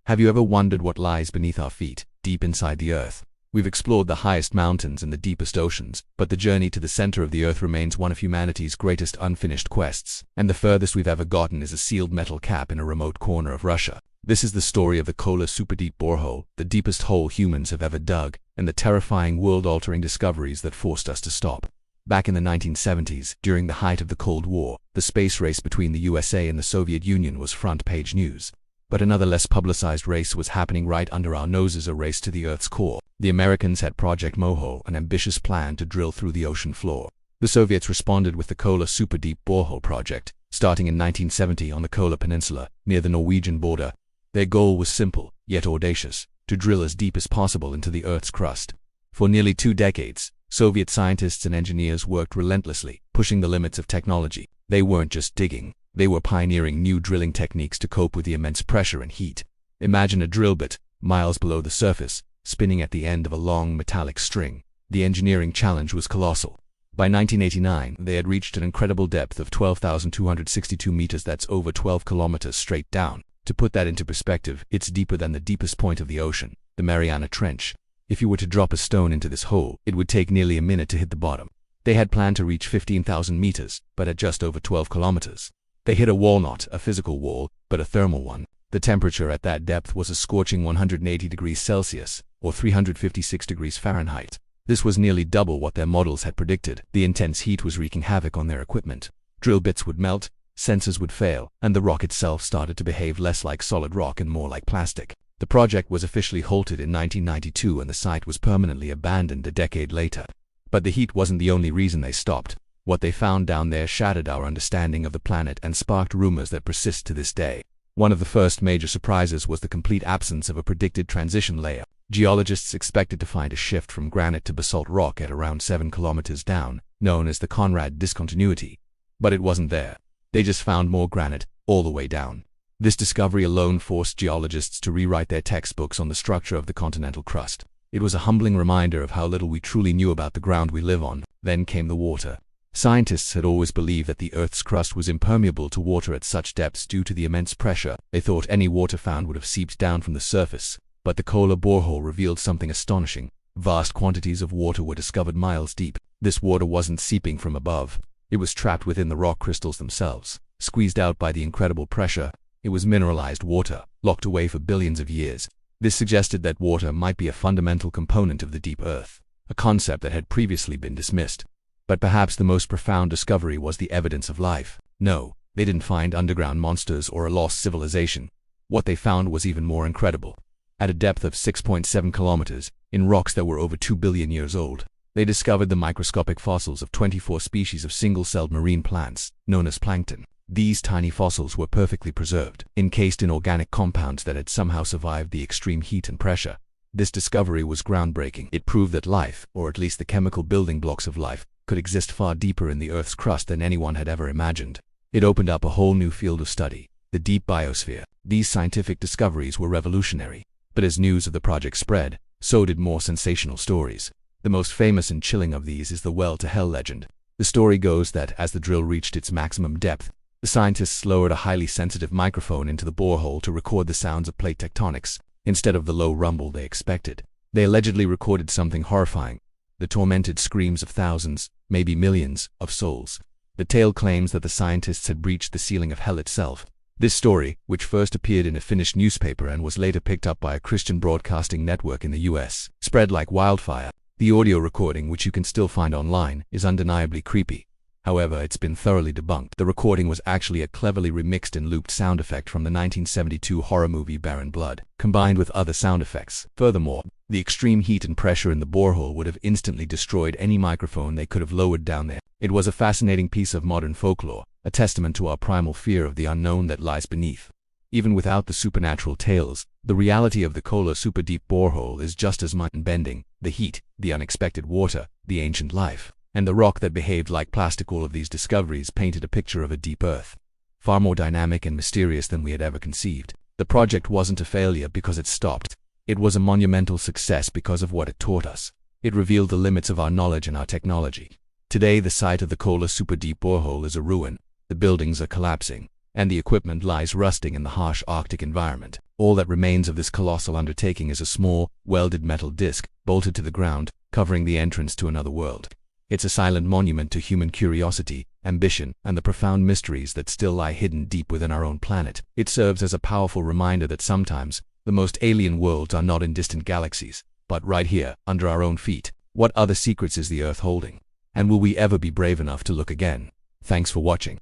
Have you ever wondered what lies beneath our feet, deep inside the Earth? We've explored the highest mountains and the deepest oceans, but the journey to the center of the Earth remains one of humanity's greatest unfinished quests, and the furthest we've ever gotten is a sealed metal cap in a remote corner of Russia. This is the story of the Kola superdeep borehole, the deepest hole humans have ever dug, and the terrifying world-altering discoveries that forced us to stop. Back in the 1970s, during the height of the Cold War, the space race between the USA and the Soviet Union was front-page news. But another less publicized race was happening right under our noses, a race to the Earth's core. The Americans had Project Moho, an ambitious plan to drill through the ocean floor. The Soviets responded with the Kola superdeep borehole project, starting in 1970 on the Kola Peninsula, near the Norwegian border. Their goal was simple, yet audacious: to drill as deep as possible into the Earth's crust. For nearly 2 decades, Soviet scientists and engineers worked relentlessly, pushing the limits of technology. They weren't just digging. They were pioneering new drilling techniques to cope with the immense pressure and heat. Imagine a drill bit, miles below the surface, spinning at the end of a long metallic string. The engineering challenge was colossal. By 1989, they had reached an incredible depth of 12,262 meters, that's over 12 kilometers straight down. To put that into perspective, it's deeper than the deepest point of the ocean, the Mariana Trench. If you were to drop a stone into this hole, it would take nearly a minute to hit the bottom. They had planned to reach 15,000 meters, but at just over 12 kilometers. They hit a wall, not a physical wall, but a thermal one. The temperature at that depth was a scorching 180 degrees Celsius, or 356 degrees Fahrenheit. This was nearly double what their models had predicted. The intense heat was wreaking havoc on their equipment. Drill bits would melt, sensors would fail, and the rock itself started to behave less like solid rock and more like plastic. The project was officially halted in 1992 and the site was permanently abandoned a decade later. But the heat wasn't the only reason they stopped. What they found down there shattered our understanding of the planet and sparked rumors that persist to this day. One of the first major surprises was the complete absence of a predicted transition layer. Geologists expected to find a shift from granite to basalt rock at around 7 kilometers down, known as the Conrad discontinuity. But it wasn't there. They just found more granite, all the way down. This discovery alone forced geologists to rewrite their textbooks on the structure of the continental crust. It was a humbling reminder of how little we truly knew about the ground we live on. Then came the water. Scientists had always believed that the Earth's crust was impermeable to water at such depths due to the immense pressure. They thought any water found would have seeped down from the surface. But the Kola borehole revealed something astonishing. Vast quantities of water were discovered miles deep. This water wasn't seeping from above. It was trapped within the rock crystals themselves. Squeezed out by the incredible pressure, it was mineralized water, locked away for billions of years. This suggested that water might be a fundamental component of the deep Earth, a concept that had previously been dismissed. But perhaps the most profound discovery was the evidence of life. No, they didn't find underground monsters or a lost civilization. What they found was even more incredible. At a depth of 6.7 kilometers, in rocks that were over 2 billion years old, they discovered the microscopic fossils of 24 species of single-celled marine plants, known as plankton. These tiny fossils were perfectly preserved, encased in organic compounds that had somehow survived the extreme heat and pressure. This discovery was groundbreaking. It proved that life, or at least the chemical building blocks of life, could exist far deeper in the Earth's crust than anyone had ever imagined. It opened up a whole new field of study, the deep biosphere. These scientific discoveries were revolutionary. But as news of the project spread, so did more sensational stories. The most famous and chilling of these is the well-to-hell legend. The story goes that as the drill reached its maximum depth, the scientists lowered a highly sensitive microphone into the borehole to record the sounds of plate tectonics, instead of the low rumble they expected. They allegedly recorded something horrifying: the tormented screams of thousands, maybe millions, of souls. The tale claims that the scientists had breached the ceiling of hell itself. This story, which first appeared in a Finnish newspaper and was later picked up by a Christian broadcasting network in the US, spread like wildfire. The audio recording, which you can still find online, is undeniably creepy. However, it's been thoroughly debunked. The recording was actually a cleverly remixed and looped sound effect from the 1972 horror movie Barren Blood, combined with other sound effects. Furthermore, the extreme heat and pressure in the borehole would have instantly destroyed any microphone they could have lowered down there. It was a fascinating piece of modern folklore, a testament to our primal fear of the unknown that lies beneath. Even without the supernatural tales, the reality of the Kola superdeep borehole is just as mind-bending: the heat, the unexpected water, the ancient life, and the rock that behaved like plastic. All of these discoveries painted a picture of a deep Earth, far more dynamic and mysterious than we had ever conceived. The project wasn't a failure because it stopped. It was a monumental success because of what it taught us. It revealed the limits of our knowledge and our technology. Today, the site of the Kola superdeep borehole is a ruin. The buildings are collapsing, and the equipment lies rusting in the harsh Arctic environment. All that remains of this colossal undertaking is a small, welded metal disc, bolted to the ground, covering the entrance to another world. It's a silent monument to human curiosity, ambition, and the profound mysteries that still lie hidden deep within our own planet. It serves as a powerful reminder that sometimes, the most alien worlds are not in distant galaxies, but right here, under our own feet. What other secrets is the Earth holding? And will we ever be brave enough to look again? Thanks for watching.